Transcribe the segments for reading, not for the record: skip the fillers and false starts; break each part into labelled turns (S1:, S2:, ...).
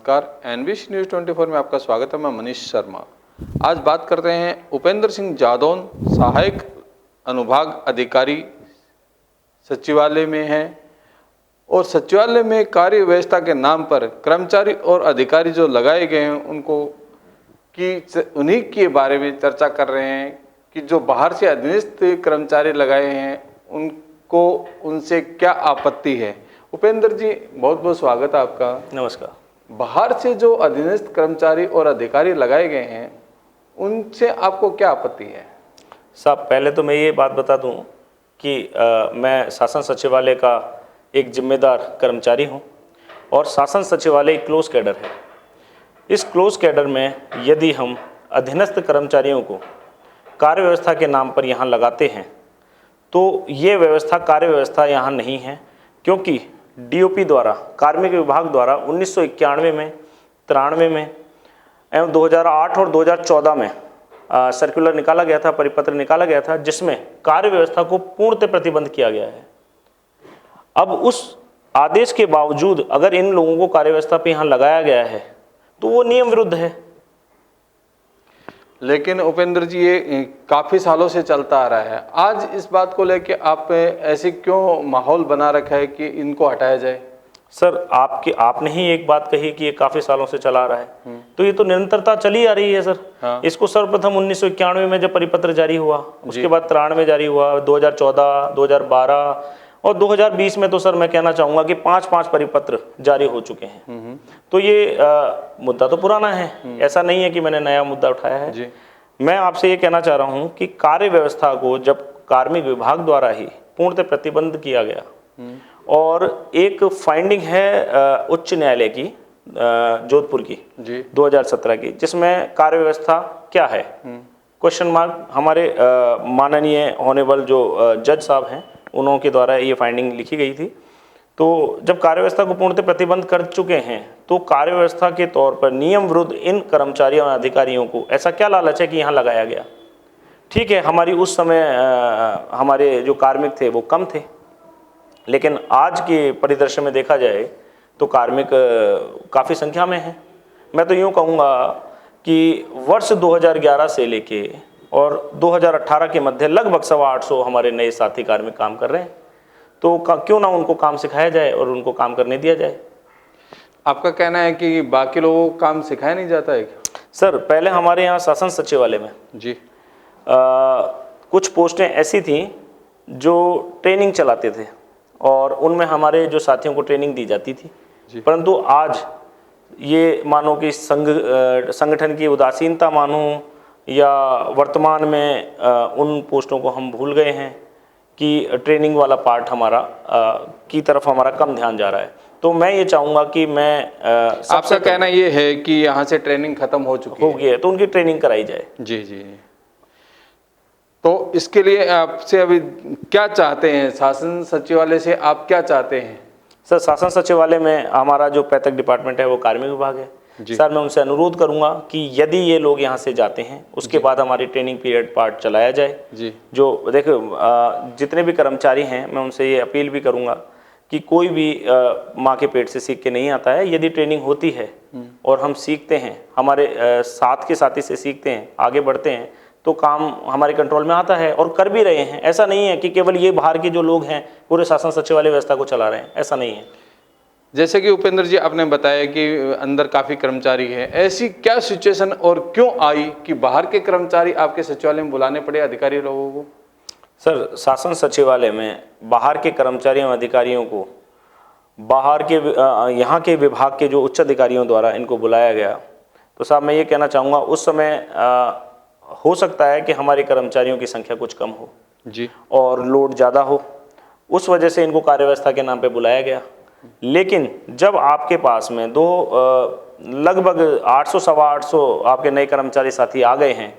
S1: नमस्कार, NBC news 24 में आपका स्वागत है। मैं मनीष शर्मा। आज बात करते हैं उपेंद्र सिंह जादौन, सहायक अनुभाग अधिकारी सचिवालय में हैं और सचिवालय में कार्य व्यवस्था के नाम पर कर्मचारी और अधिकारी जो लगाए गए हैं उन्हीं के बारे में चर्चा कर रहे हैं कि जो बाहर से अधीनस्थ कर्मचारी लगाए हैं उनको उनसे क्या आपत्ति है। उपेंद्र जी, बहुत बहुत स्वागत है आपका।
S2: नमस्कार।
S1: बाहर से जो अधीनस्थ कर्मचारी और अधिकारी लगाए गए हैं उनसे आपको क्या आपत्ति है?
S2: साहब, पहले तो मैं ये बात बता दूं कि मैं शासन सचिवालय का एक जिम्मेदार कर्मचारी हूं और शासन सचिवालय एक क्लोज कैडर है। इस क्लोज कैडर में यदि हम अधीनस्थ कर्मचारियों को कार्य व्यवस्था के नाम पर यहाँ लगाते हैं तो ये व्यवस्था कार्य व्यवस्था यहाँ नहीं है, क्योंकि डीओपी द्वारा, कार्मिक विभाग द्वारा 1991 में, 93 में एवं 2008 और 2014 में सर्कुलर निकाला गया था, परिपत्र निकाला गया था, जिसमें कार्य व्यवस्था को पूर्णतः प्रतिबंध किया गया है। अब उस आदेश के बावजूद अगर इन लोगों को कार्य व्यवस्था पे यहाँ लगाया गया है तो वो नियम विरुद्ध है।
S1: लेकिन उपेंद्र जी, ये काफ़ी सालों से चलता आ रहा है। आज इस बात को लेके आप ऐसे क्यों माहौल बना रखा है कि इनको हटाया जाए?
S2: सर, आपने ही एक बात कही कि ये काफ़ी सालों से चला आ रहा है, तो ये तो निरंतरता चली आ रही है सर। हाँ। इसको सर्वप्रथम 1991 में जब परिपत्र जारी हुआ, उसके बाद 93 में जारी हुआ, 2014, 2012 और 2020 में तो सर मैं कहना चाहूँगा कि 5 परिपत्र जारी हो चुके हैं। तो ये मुद्दा तो पुराना है, ऐसा नहीं है कि मैंने नया मुद्दा उठाया है जी। मैं आपसे ये कहना चाह रहा हूँ कि कार्य व्यवस्था को जब कार्मिक विभाग द्वारा ही पूर्णतः प्रतिबंध किया गया और एक फाइंडिंग है उच्च न्यायालय की जोधपुर की जी 2017 की, जिसमें कार्य व्यवस्था क्या है क्वेश्चन मार्क, हमारे माननीय ऑनरेबल जो जज साहब हैं उन्हों के द्वारा ये फाइंडिंग लिखी गई थी। तो जब कार्य व्यवस्था को पूर्णतः प्रतिबंध कर चुके हैं तो कार्य व्यवस्था के तौर पर नियम विरुद्ध इन कर्मचारियों और अधिकारियों को ऐसा क्या लालच है कि यहाँ लगाया गया? ठीक है, हमारी उस समय हमारे जो कार्मिक थे वो कम थे, लेकिन आज के परिदृश्य में देखा जाए तो कार्मिक काफ़ी संख्या में हैं। मैं तो यूँ कहूँगा कि वर्ष 2011 से लेके और 2018 के मध्य लगभग 850 हमारे नए साथी कार्मिक काम कर रहे हैं। तो क्यों ना उनको काम सिखाया जाए और उनको काम करने दिया जाए।
S1: आपका कहना है कि बाकी लोगों को काम सिखाया नहीं जाता है क्या?
S2: सर, पहले हमारे यहाँ शासन सचिवालय में जी कुछ पोस्टें ऐसी थीं जो ट्रेनिंग चलाते थे और उनमें हमारे जो साथियों को ट्रेनिंग दी जाती थी, परंतु आज ये मानो कि संगठन की उदासीनता मानो या वर्तमान में उन पोस्टों को हम भूल गए हैं कि ट्रेनिंग वाला पार्ट हमारा की तरफ हमारा कम ध्यान जा रहा है। तो मैं ये चाहूँगा कि
S1: आपका कहना ये है कि यहाँ से ट्रेनिंग खत्म हो
S2: गई है तो उनकी ट्रेनिंग कराई जाए।
S1: जी जी। तो इसके लिए आपसे अभी क्या चाहते हैं? शासन सचिवालय से आप क्या चाहते हैं?
S2: सर, शासन सचिवालय में हमारा जो पैतृक डिपार्टमेंट है वो कार्मिक विभाग है। सर, मैं उनसे अनुरोध करूंगा कि यदि ये लोग यहाँ से जाते हैं उसके बाद हमारी ट्रेनिंग पीरियड पार्ट चलाया जाए जी। जो देखो जितने भी कर्मचारी हैं, मैं उनसे ये अपील भी करूंगा कि कोई भी माँ के पेट से सीख के नहीं आता है। यदि ट्रेनिंग होती है और हम सीखते हैं, हमारे साथ के साथी से सीखते हैं, आगे बढ़ते हैं, तो काम हमारे कंट्रोल में आता है और कर भी रहे हैं। ऐसा नहीं है कि केवल ये बाहर के जो लोग हैं पूरे शासन सचिवालय व्यवस्था को चला रहे हैं, ऐसा नहीं है।
S1: जैसे कि उपेंद्र जी आपने बताया कि अंदर काफ़ी कर्मचारी हैं, ऐसी क्या सिचुएशन और क्यों आई कि बाहर के कर्मचारी आपके सचिवालय में बुलाने पड़े अधिकारी लोगों को?
S2: सर, शासन सचिवालय में बाहर के कर्मचारियों अधिकारियों को बाहर के यहाँ के विभाग के जो उच्च अधिकारियों द्वारा इनको बुलाया गया। तो साहब, मैं ये कहना चाहूँगा उस समय हो सकता है कि हमारे कर्मचारियों की संख्या कुछ कम हो जी और लोड ज़्यादा हो, उस वजह से इनको कार्य व्यवस्था के नाम पे बुलाया गया। लेकिन जब आपके पास में लगभग 800 सवा 800 आपके नए कर्मचारी साथी आ गए हैं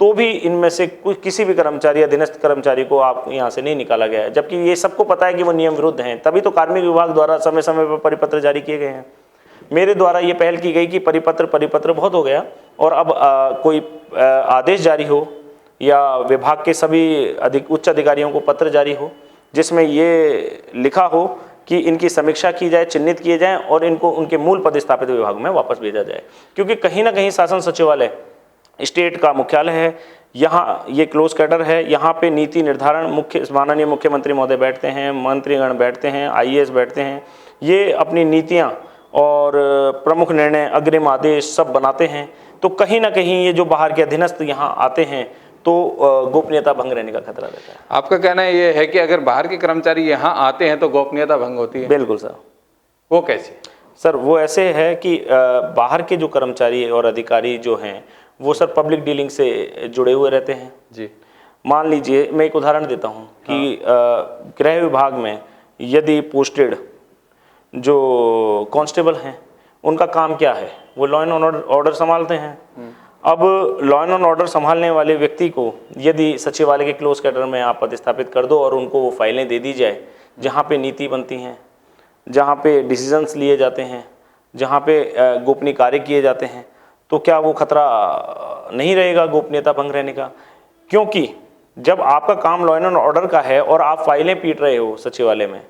S2: तो भी इनमें से किसी भी कर्मचारी अधीनस्थ कर्मचारी को आप यहाँ से नहीं निकाला गया है, जबकि ये सबको पता है कि वो नियम विरुद्ध हैं। तभी तो कार्मिक विभाग द्वारा समय समय पर परिपत्र जारी किए गए हैं। मेरे द्वारा ये पहल की गई कि परिपत्र बहुत हो गया और अब कोई आदेश जारी हो या विभाग के सभी उच्च अधिकारियों को पत्र जारी हो जिसमें ये लिखा हो कि इनकी समीक्षा की जाए, चिन्हित किए जाएं और इनको उनके मूल पदस्थापित विभाग में वापस भेजा जाए। क्योंकि कहीं ना कहीं शासन सचिवालय स्टेट का मुख्यालय है, यहाँ ये क्लोज कैडर है, यहाँ पे नीति निर्धारण माननीय मुख्यमंत्री महोदय बैठते हैं, मंत्रीगण बैठते हैं, आईएएस बैठते हैं, ये अपनी नीतियाँ और प्रमुख निर्णय, अग्रिम आदेश सब बनाते हैं। तो कहीं ना कहीं ये जो बाहर के अधीनस्थ यहाँ आते हैं तो गोपनीयता भंग रहने का खतरा रहता है।
S1: आपका कहना ये है कि अगर बाहर के कर्मचारी यहाँ आते हैं तो गोपनीयता भंग होती है?
S2: बिल्कुल सर।
S1: वो कैसे?
S2: सर वो ऐसे है कि बाहर के जो कर्मचारी और अधिकारी जो हैं वो सर पब्लिक डीलिंग से जुड़े हुए रहते हैं
S1: जी।
S2: मान लीजिए मैं एक उदाहरण देता हूँ कि गृह विभाग में यदि पोस्टेड जो कांस्टेबल हैं उनका काम क्या है, वो लॉ एंड ऑर्डर संभालते हैं। अब लॉ एंड ऑर्डर संभालने वाले व्यक्ति को यदि सचिवालय के क्लोज कैडर में आप पदस्थापित कर दो और उनको वो फाइलें दे दी जाए जहाँ पे नीति बनती हैं, जहाँ पे डिसीजंस लिए जाते हैं, जहाँ पे गोपनीय कार्य किए जाते हैं, तो क्या वो खतरा नहीं रहेगा गोपनीयता भंग रहने का? क्योंकि जब आपका काम लॉ एंड ऑर्डर का है और आप फाइलें पीट रहे हो सचिवालय में,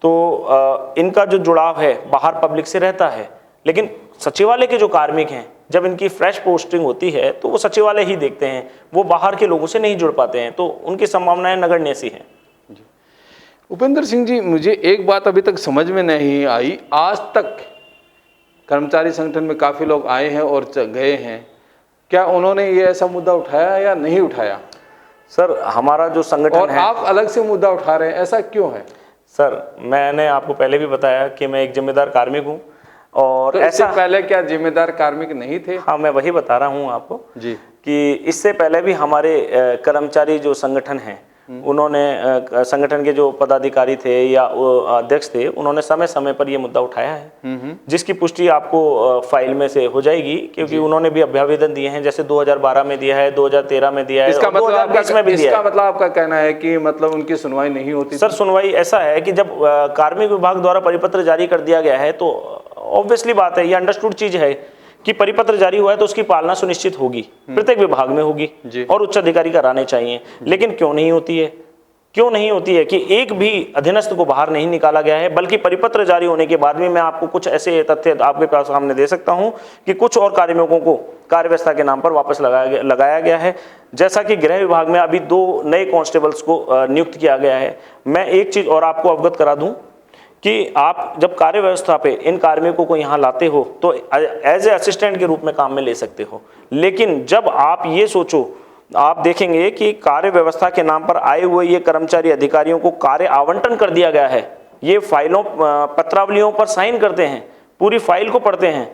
S2: तो इनका जो जुड़ाव है बाहर पब्लिक से रहता है। लेकिन सचिवालय के जो कार्मिक हैं जब इनकी फ्रेश पोस्टिंग होती है तो वो सचिवालय ही देखते हैं, वो बाहर के लोगों से नहीं जुड़ पाते हैं, तो उनकी संभावनाएं नगण्य सी हैं।
S1: उपेंद्र सिंह जी, मुझे एक बात अभी तक समझ में नहीं आई, आज तक कर्मचारी संगठन में काफ़ी लोग आए हैं और गए हैं, क्या उन्होंने ये ऐसा मुद्दा उठाया या नहीं उठाया?
S2: सर हमारा जो संगठन
S1: और
S2: है,
S1: आप अलग से मुद्दा उठा रहे हैं, ऐसा क्यों है?
S2: सर मैंने आपको पहले भी बताया कि मैं एक जिम्मेदार कार्मिक हूँ और
S1: तो ऐसा पहले क्या जिम्मेदार कार्मिक नहीं थे?
S2: हाँ, मैं वही बता रहा हूँ आपको
S1: जी
S2: कि इससे पहले भी हमारे कर्मचारी जो संगठन हैं उन्होंने संगठन के जो पदाधिकारी थे या अध्यक्ष थे उन्होंने समय समय पर ये मुद्दा उठाया है, जिसकी पुष्टि आपको फाइल में से हो जाएगी, क्योंकि उन्होंने भी अभ्यावेदन दिए हैं, जैसे 2012 में दिया है, 2013 में दिया है,
S1: इसका मतलब
S2: 2020 में भी दिया है।
S1: इसका मतलब आपका कहना है कि मतलब उनकी सुनवाई नहीं होती?
S2: सर सुनवाई ऐसा है कि जब कार्मिक विभाग द्वारा परिपत्र जारी कर दिया गया है तो ऑब्वियसली बात है, ये अंडरस्टूड चीज है कि परिपत्र जारी हुआ है तो उसकी पालना सुनिश्चित होगी, प्रत्येक विभाग में होगी और उच्च अधिकारी कराने चाहिए। लेकिन क्यों नहीं होती है? क्यों नहीं होती है कि एक भी अधीनस्थ को बाहर नहीं निकाला गया है, बल्कि परिपत्र जारी होने के बाद में मैं आपको कुछ ऐसे तथ्य आपके पास सामने दे सकता हूं कि कुछ और कार्मिकों को कार्य व्यवस्था के नाम पर वापस लगाया गया है। जैसा कि गृह विभाग में अभी 2 नए कांस्टेबल्स को नियुक्त किया गया है। मैं एक चीज और आपको अवगत करा दूं कि आप जब कार्य व्यवस्था पे इन कार्मिकों को यहाँ लाते हो तो एज ए असिस्टेंट के रूप में काम में ले सकते हो, लेकिन जब आप ये सोचो, आप देखेंगे कि कार्य व्यवस्था के नाम पर आए हुए ये कर्मचारी अधिकारियों को कार्य आवंटन कर दिया गया है, ये फाइलों पत्रावलियों पर साइन करते हैं, पूरी फाइल को पढ़ते हैं,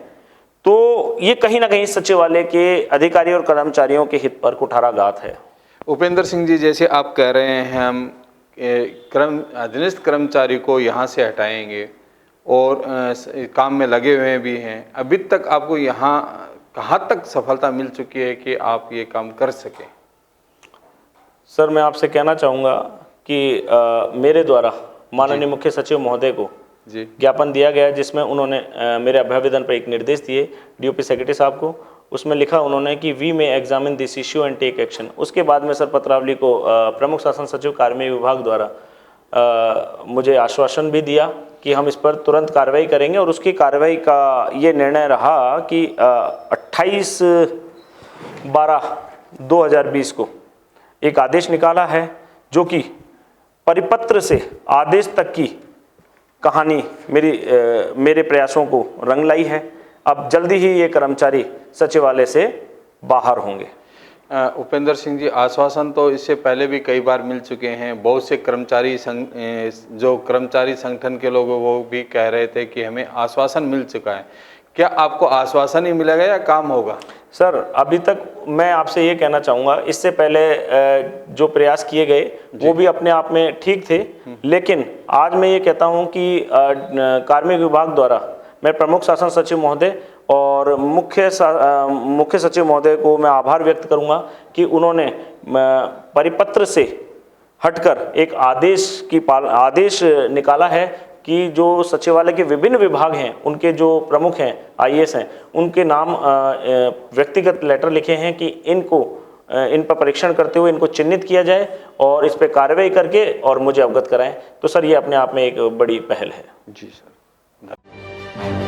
S2: तो ये कहीं ना कहीं सचिवालय के अधिकारी और कर्मचारियों के हित पर कुठाराघात है।
S1: उपेंद्र सिंह जी, जैसे आप कह रहे हैं हम अधीनस्थ कर्मचारी को यहाँ से हटाएंगे और काम में लगे हुए भी हैं, अभी तक आपको यहाँ कहाँ तक सफलता मिल चुकी है कि आप ये काम कर सकें?
S2: सर मैं आपसे कहना चाहूँगा कि मेरे द्वारा माननीय मुख्य सचिव महोदय को ज्ञापन दिया गया, जिसमें उन्होंने मेरे अभ्यावेदन पर एक निर्देश दिए डीओपी सेक्रेटरी साहब को। उसमें लिखा उन्होंने कि we may examine this issue and take action. उसके बाद में सर पत्रावली को प्रमुख शासन सचिव कार्मिक विभाग द्वारा मुझे आश्वासन भी दिया कि हम इस पर तुरंत कार्रवाई करेंगे, और उसकी कार्रवाई का ये निर्णय रहा कि 28/12/2020 को एक आदेश निकाला है, जो कि परिपत्र से आदेश तक की कहानी मेरे प्रयासों को रंग लाई है। अब जल्दी ही ये कर्मचारी सचिवालय से बाहर होंगे।
S1: उपेंद्र सिंह जी, आश्वासन तो इससे पहले भी कई बार मिल चुके हैं। बहुत से कर्मचारी जो कर्मचारी संगठन के लोग वो भी कह रहे थे कि हमें आश्वासन मिल चुका है। क्या आपको आश्वासन ही मिलेगा या काम होगा?
S2: सर अभी तक मैं आपसे ये कहना चाहूँगा, इससे पहले जो प्रयास किए गए वो भी अपने आप में ठीक थे, लेकिन आज मैं ये कहता हूँ कि कार्मिक विभाग द्वारा मैं प्रमुख शासन सचिव महोदय और मुख्य सचिव महोदय को मैं आभार व्यक्त करूंगा कि उन्होंने परिपत्र से हटकर एक आदेश निकाला है कि जो सचिवालय के विभिन्न विभाग हैं उनके जो प्रमुख हैं आईएएस हैं, उनके नाम व्यक्तिगत लेटर लिखे हैं कि इनको इन पर परीक्षण करते हुए इनको चिन्हित किया जाए और इस पर कार्रवाई करके और मुझे अवगत कराएं। तो सर ये अपने आप में एक बड़ी पहल है।
S1: जी सर।